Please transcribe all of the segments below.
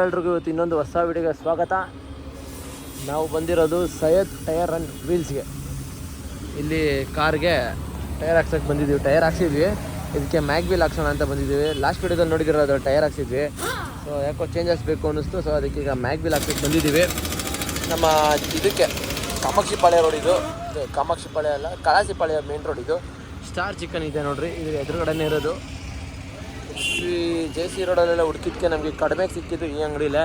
ಎಲ್ರಿಗೂ ಇವತ್ತು ಇನ್ನೊಂದು ಹೊಸ ವಿಡಿಯೋಗೆ ಸ್ವಾಗತ. ನಾವು ಬಂದಿರೋದು ಸೈಯದ್ ಟೈರ್ ಆ್ಯಂಡ್ ವೀಲ್ಸ್ಗೆ. ಇಲ್ಲಿ ಕಾರ್ಗೆ ಟೈರ್ ಹಾಕ್ಸೋಕ್ಕೆ ಬಂದಿದ್ದೀವಿ. ಟೈರ್ ಹಾಕ್ಸಿದ್ವಿ, ಇದಕ್ಕೆ ಮ್ಯಾಗ್ ವೀಲ್ ಹಾಕ್ಸೋಣ ಅಂತ ಬಂದಿದ್ದೀವಿ. ಲಾಸ್ಟ್ ವಿಡಿಯೋದಲ್ಲಿ ನೋಡಿದಿರೋದು ಟೈರ್ ಹಾಕ್ಸಿದ್ವಿ. ಸೊ ಯಾಕೋ ಚೇಂಜಸ್ ಬೇಕು ಅನ್ನಿಸ್ತು. ಸೊ ಅದಕ್ಕೆ ಈಗ ಮ್ಯಾಗ್ ವೀಲ್ ಹಾಕ್ಸೋಕ್ಕೆ ಬಂದಿದ್ದೀವಿ. ನಮ್ಮ ಇದಕ್ಕೆ ಕಾಮಾಕ್ಷಿಪಾಳ್ಯ ರೋಡ್ ಇದು ಕಾಮಾಕ್ಷಿಪಾಳ್ಯ ಅಲ್ಲ, ಕಳಾಸಿಪಾಳ್ಯ ಮೇನ್ ರೋಡ್ ಇದು. ಸ್ಟಾರ್ ಚಿಕನ್ ಇದೆ ನೋಡ್ರಿ, ಇದು ಎದುರುಗಡೆನೇ ಇರೋದು. ಶ್ರೀ JC ರೋಡಲ್ಲೆಲ್ಲ ಹುಡುಕಿದ್ಕೆ ನಮಗೆ ಕಡಿಮೆ ಸಿಕ್ಕಿದ್ದು ಈ ಅಂಗಡಿಲೇ.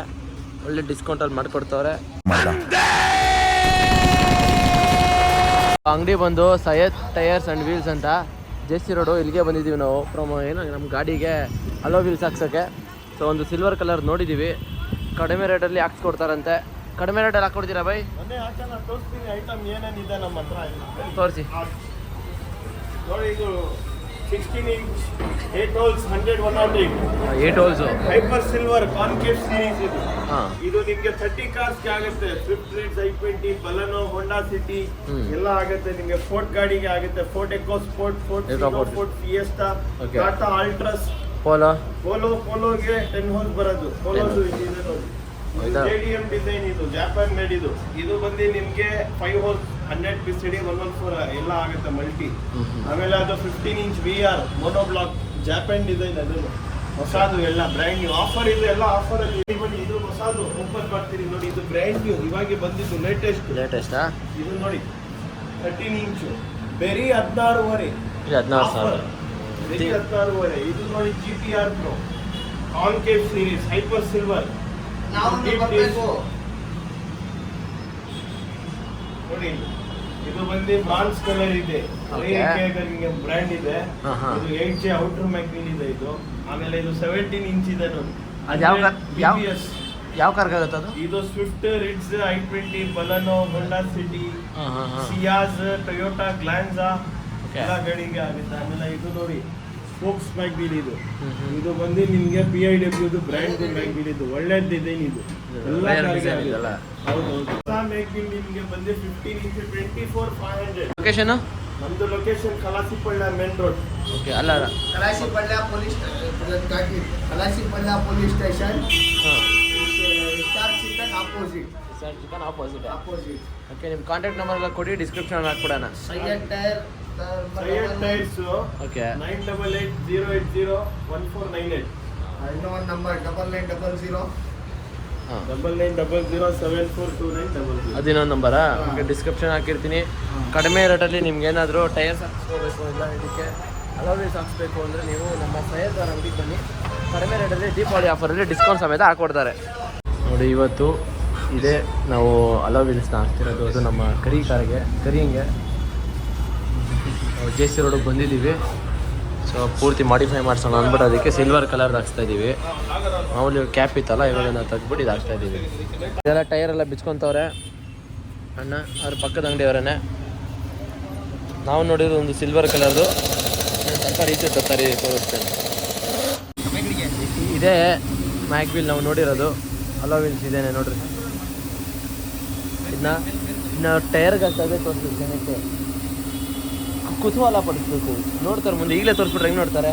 ಒಳ್ಳೆ ಡಿಸ್ಕೌಂಟಲ್ಲಿ ಮಾಡಿಕೊಡ್ತವ್ರೆ. ಅಂಗಡಿ ಬಂದು ಸೈಯದ್ ಟೈರ್ಸ್ ಆ್ಯಂಡ್ ವೀಲ್ಸ್ ಅಂತ, JC ರೋಡು. ಇಲ್ಲಿಗೆ ಬಂದಿದ್ದೀವಿ ನಾವು ಏನೋ ನಮ್ಮ ಗಾಡಿಗೆ ಅಲೋ ವೀಲ್ಸ್ ಹಾಕ್ಸೋಕ್ಕೆ. ಸೊ ಒಂದು ಸಿಲ್ವರ್ ಕಲರ್ ನೋಡಿದ್ದೀವಿ, ಕಡಿಮೆ ರೇಟಲ್ಲಿ ಹಾಕ್ಸ್ಕೊಡ್ತಾರಂತೆ. ಕಡಿಮೆ ರೇಟಲ್ಲಿ ಹಾಕ್ಕೊಡ್ತೀರಾ ಬೈ? ತೋರಿಸಿ. 16 inch 8 holes 100 108 8 holes hyper silver concave series ಇದು. ಇದು ನಿಮಗೆ 30 ಕಾರ್ಸ್ ಗೆ ಆಗುತ್ತೆ. Swift Ritz, i20, Baleno, Honda City ಎಲ್ಲ ಆಗುತ್ತೆ ನಿಮಗೆ. ಫೋರ್ಟ್ ಗಾಡಿಗೆ ಆಗುತ್ತೆ. Ford Eco Sport, Ford Fiesta, Tata Altroz, ಪೋಲೋಗೆ 10 ಹೋಲ್ಸ್ ಬರೋದು. ಪೋಲೋದು ಇದೆ ನೋಡಿ. JDM ಡಿಸೈನ್ ಇದು, ಜಾಪಾನ್ ಮೇಡ್ ಇದು. ಇದು ಬಂದು ನಿಮಗೆ 5 ಹೋಲ್ಸ್ 100 PCD 114 ಎಲ್ಲ ಆಗುತ್ತೆ ಮಲ್ಟಿ. ಆಮೇಲೆ ಅದು 15 inch VR mono block Japan design. ಅದು ಹೊಸದು, ಎಲ್ಲ ಬ್ರ್ಯಾಂಡ್ ನ್ಯೂ. ಆಫರ್ ಇದೆ, ಎಲ್ಲ ಆಫರ್ ಅಲ್ಲಿ ಇದು ಹೊಸದು ಓಪನ್ ಮಾಡ್ತೀರಿ ನೋಡಿ. ಇದು ಬ್ರ್ಯಾಂಡ್ ನ್ಯೂ, ಇವಾಗ ಬಂದಿದ್ದು ಲೇಟೆಸ್ಟ್. ಇದು ನೋಡಿ 13 inch ಬೆರಿ 16,500. 16,500. ಇದು ನೋಡಿ GTR Pro concave series hyper silver. ನೋಡಿ ಇದು ಬಂದು ಬ್ರಾನ್ಸ್ ಕಲರ್ ಇದೆ. ಬ್ರ್ಯಾಂಡ್ ಇದೆ. ಇದು 8J ಔಟರ್ ಮ್ಯಾಗ್ನಿಲ್ ಇದೆ ಇದು. ಆಮೇಲೆ ಇದು 17 inch ಇದೆ ನೋಡಿ. ಯಾವ ಕಾರ್ ಆಗುತ್ತೆ ಅದು? ಇದು Swift, Ritz, i20, Baleno, Honda City, Ciaz, Toyota Glanza ಎಲ್ಲ ಗಾಡಿಗೆ ಆಗುತ್ತೆ. ಆಮೇಲೆ ಇದು ನೋಡಿ ಸ್ಪೋಕ್ಸ್ ಮ್ಯಾಗ್ನಿಲ್ ಇದು. ಇದು ಬಂದು ನಿಮ್ಗೆ PIW ಬ್ರ್ಯಾಂಡ್ ಮ್ಯಾಗ್ನಿಲ್ ಇದು. ಒಳ್ಳೆ ಡಿಸೈನ್ ಇದು. ಎಲ್ಲ ಹೌದು. ಮ್ಯಾಗ್ನಿಲ್ ನಿಮ್ಗೆ ಬಂದು 15 inch 24,500. ಲೊಕೇಶನ್ ನಮ್ದು location Kalasipalya main road. Okay, ಅಲ್ಲ ಕಲಾಸಿಪಳ್ಳ police station. Star chicken opposite. Okay, ನಿಮ್ಮ ಕಾಂಟ್ಯಾಕ್ಟ್ ನಂಬರ್ ಎಲ್ಲ ಕೊಡಿ, ಡಿಸ್ಕ್ರಿಪ್ಷನ್ ಹಾಕ್ಬಿಡೋಣ. ಸೈಯದ್ ಟೈರ್ಸ್. ಓಕೆ, 98801498. ಇನ್ನೂ ಒಂದು ನಂಬರ್ 9900 9900742900. ಅದಿನ್ನೊಂದು ನಂಬರಾ? ಓಕೆ, ಡಿಸ್ಕ್ರಿಪ್ಷನ್ ಹಾಕಿರ್ತೀನಿ. ಕಡಿಮೆ ರೇಟಲ್ಲಿ ನಿಮ್ಗೆ ಏನಾದರೂ ಟೈರ್ಸ್ ಹಾಕ್ಸ್ಕೋಬೇಕು, ಇಲ್ಲ ಇದಕ್ಕೆ ಅಲೋ ವೀಲ್ಸ್ ಹಾಕ್ಸ್ಬೇಕು ಅಂದರೆ ನೀವು ನಮ್ಮ ಸೈಯದ್ ಅಂಗಡಿಗೆ ಬನ್ನಿ. ಕಡಿಮೆ ರೇಟಲ್ಲಿ ದೀಪಾವಳಿ ಆಫರಲ್ಲಿ ಡಿಸ್ಕೌಂಟ್ ಸಮೇತ ಹಾಕ್ಕೊಡ್ತಾರೆ ನೋಡಿ. ಇವತ್ತು ಇದೇ ನಾವು ಅಲೋ ವೀಲ್ಸ್ನ ಹಾಕ್ತಿರೋದು. ಅದು ನಮ್ಮ ಕರಿಂಗೆ JC ರೋಡಿಗೆ ಬಂದಿದ್ದೀವಿ. ಸೊ ಪೂರ್ತಿ ಮಾಡಿಫೈ ಮಾಡ್ಸೋಣ ಅಂದ್ಬಿಟ್ಟು ಅದಕ್ಕೆ ಸಿಲ್ವರ್ ಕಲರ್ ಹಾಕ್ಸ್ತಾ ಇದ್ದೀವಿ. ಮಾಮೂಲಿ ಕ್ಯಾಪ್ ಇತ್ತಲ್ಲ, ಇವಾಗ ನಾವು ತೆಗ್ಬಿಟ್ಟು ಇದು ಹಾಕ್ತಾ ಇದ್ದೀವಿ. ಇದೆಲ್ಲ ಟೈರೆಲ್ಲ ಬಿಚ್ಕೊತವ್ರೆ ಅಣ್ಣ, ಅವ್ರ ಪಕ್ಕದ ಅಂಗಡಿಯವರೇ. ನಾವು ನೋಡಿರೋದು ಒಂದು ಸಿಲ್ವರ್ ಕಲರ್ದು ತರಕಾರಿ ತೋರಿಸ್ತೇನೆ. ಇದೇ ಮ್ಯಾಗ್ ವೀಲ್ ನಾವು ನೋಡಿರೋದು. ಅಲೋ ವೀಲ್ಸ್ ಇದೇನೆ ನೋಡ್ರಿ. ಇನ್ನು ಟೈರ್ಗೆ ಹಾಕ್ತಾಗೆ ತೋರಿಸ್ತೀವಿ. ಜನಕ್ಕೆ ಕುತೂಹಲ ಪಡಿಸ್ಬೇಕು, ನೋಡ್ತಾರೆ ಮುಂದೆ. ಈಗಲೇ ತೋರಿಸ್ಬಿಟ್ರೆ ಹೆಂಗೆ ನೋಡ್ತಾರೆ?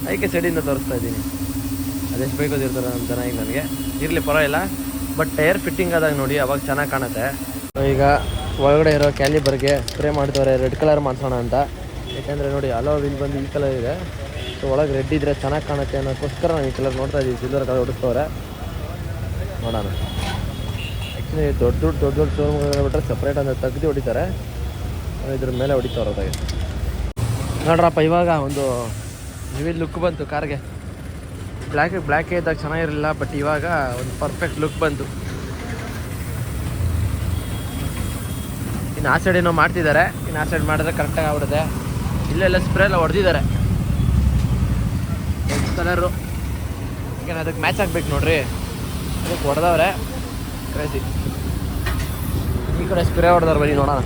ಅದಕ್ಕೆ ಸೈಡಿಂದ ತೋರಿಸ್ತಾ ಇದ್ದೀನಿ. ಅದೆಷ್ಟು ಬೇಕೋದಿರ್ತಾರೆ ನಮ್ಮ ಜನ. ಈಗ ನನಗೆ ಇರಲಿ ಪರವಾಗಿಲ್ಲ, ಬಟ್ ಟೈರ್ ಫಿಟ್ಟಿಂಗ್ ಆದಾಗ ನೋಡಿ ಅವಾಗ ಚೆನ್ನಾಗಿ ಕಾಣುತ್ತೆ. ಈಗ ಒಳಗಡೆ ಇರೋ ಕ್ಯಾಲಿಬರ್ಗೆ ಸ್ಪ್ರೇ ಮಾಡ್ತವ್ರೆ, ರೆಡ್ ಕಲರ್ ಮಾಡಿಸೋಣ ಅಂತ. ಯಾಕೆಂದರೆ ನೋಡಿ ಅಲೋ ವೀಲ್ ಬಂದು ಈ ಕಲರ್ ಇದೆ. ಸೊ ಒಳಗೆ ರೆಡ್ ಇದ್ದರೆ ಚೆನ್ನಾಗಿ ಕಾಣುತ್ತೆ ಅನ್ನೋಕ್ಕೋಸ್ಕರ ನಾವು ಈ ಕಲರ್ ನೋಡ್ತಾ ಇದ್ದೀವಿ. ಸಿಲ್ವರ್ ಕಲರ್ ಹೊಡಿಸ್ತವ್ರೆ, ನೋಡೋಣ. ಆ್ಯಕ್ಚುಲಿ ದೊಡ್ಡ ಶೋರೂಮ್ಗಳು ಬಿಟ್ಟರೆ ಸಪ್ರೇಟ್ ಅಂತ ತೆಗ್ದು ಹೊಡಿತಾರೆ, ಇದ್ರ ಮೇಲೆ ಹೊಡಿತವ್ರೆ ಅದಾಗೆ. ನೋಡ್ರಪ್ಪ, ಇವಾಗ ಒಂದು ವಿವಿಲ್ ಲುಕ್ ಬಂತು ಕಾರ್ಗೆ. ಬ್ಲ್ಯಾಕ್ ಇದ್ದಾಗ ಚೆನ್ನಾಗಿರಲಿಲ್ಲ, ಬಟ್ ಇವಾಗ ಒಂದು ಪರ್ಫೆಕ್ಟ್ ಲುಕ್ ಬಂತು. ಇನ್ನು ಆ ಸೈಡ್ ಏನೋ ಮಾಡ್ತಿದ್ದಾರೆ, ಇನ್ನು ಆ ಸೈಡ್ ಮಾಡಿದ್ರೆ ಕರೆಕ್ಟಾಗಿ ಆಗ್ಬಿಡುತ್ತೆ. ಇಲ್ಲೆಲ್ಲ ಸ್ಪ್ರೇ ಎಲ್ಲ ಹೊಡೆದಿದ್ದಾರೆ ಕಲರು. ಯಾಕೆಂದ್ರೆ ಅದಕ್ಕೆ ಮ್ಯಾಚ್ ಆಗ್ಬೇಕು ನೋಡ್ರಿ, ಅದಕ್ಕೆ ಹೊಡೆದವ್ರೆ ಕ್ರೇಜಿ. ಈ ಕಡೆ ಸ್ಪ್ರೇ ಹೊಡೆದವ್ರು, ಬರೀ ನೋಡೋಣ.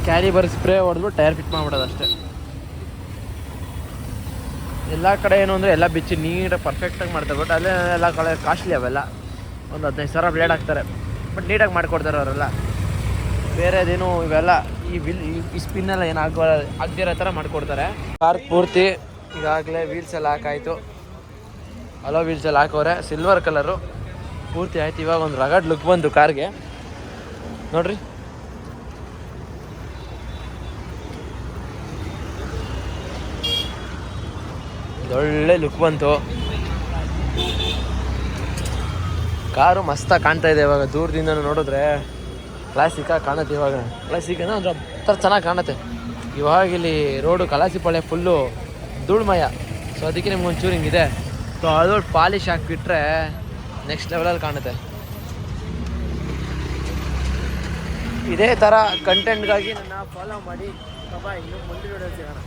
ಕ್ಯಾಲಿಬರ್ ಸ್ಪ್ರೇ ಹೊಡೆದು ಟೈರ್ ಫಿಟ್ ಮಾಡ್ಬಿಡೋದು ಅಷ್ಟೇ. ಎಲ್ಲ ಕಡೆ ಏನು ಅಂದರೆ ಎಲ್ಲ ಬಿಚ್ಚಿ ನೀಟಾಗಿ ಪರ್ಫೆಕ್ಟಾಗಿ ಮಾಡ್ತಾರೆ. ಬಟ್ ಅಲ್ಲೇ ಎಲ್ಲ ಕಡೆ ಕಾಸ್ಟ್ಲಿ ಅವೆಲ್ಲ. ಒಂದು 15,000 ಬ್ಲೇಡ್ ಹಾಕ್ತಾರೆ, ಬಟ್ ನೀಟಾಗಿ ಮಾಡಿಕೊಡ್ತಾರೆ ಅವರೆಲ್ಲ. ಬೇರೆದೇನು ಇವೆಲ್ಲ ಈ ಸ್ಪಿನ್ನೆಲ್ಲ ಏನು ಆಗದಿರೋ ಥರ ಮಾಡಿಕೊಡ್ತಾರೆ. ಕಾರ್ ಪೂರ್ತಿ ಈಗಾಗಲೇ ವೀಲ್ಸ್ ಎಲ್ಲ ಹಾಕಾಯಿತು. ಅಲೋ ವೀಲ್ಸ್ ಎಲ್ಲ ಹಾಕವ್ರೆ, ಸಿಲ್ವರ್ ಕಲರು ಪೂರ್ತಿ ಆಯ್ತು. ಇವಾಗ ಒಂದು ರಗಡ್ ಲುಕ್ ಬಂತು ಕಾರ್ಗೆ ನೋಡ್ರಿ. ಒಳ್ಳೆ ಲುಕ್ ಬಂತು. ಕಾರು ಮಸ್ತಾಗಿ ಕಾಣ್ತಾ ಇದೆ ಇವಾಗ ದೂರದಿಂದ ನೋಡಿದ್ರೆ. ಕ್ಲಾಸಿಕ್ಕಾಗಿ ಕಾಣುತ್ತೆ ಇವಾಗ. ಕ್ಲಾಸಿಕ್ ಅಂದರೆ ಒಂಥರ ಚೆನ್ನಾಗಿ ಕಾಣುತ್ತೆ. ಇವಾಗ ಇಲ್ಲಿ ರೋಡು ಕಲಾಸಿಪಾಳ್ಯ ಫುಲ್ಲು ಧೂಳ್ಮಯ. ಸೊ ಅದಕ್ಕೆ ನಿಮ್ಗೆ ಒಂಚೂರು ಹಿಂಗಿದೆ. ಸೊ ಅದು ಪಾಲಿಶ್ ಹಾಕಿಬಿಟ್ರೆ ನೆಕ್ಸ್ಟ್ ಲೆವೆಲಲ್ಲಿ ಕಾಣುತ್ತೆ. ಇದೇ ಥರ ಕಂಟೆಂಟ್ಗಾಗಿ ನನ್ನ ಫಾಲೋ ಮಾಡಿ. ಬಾಯ್, ಇನ್ನೂ ಮುಂದಿನ ವಿಡಿಯೋ ಸಿಗೋಣ.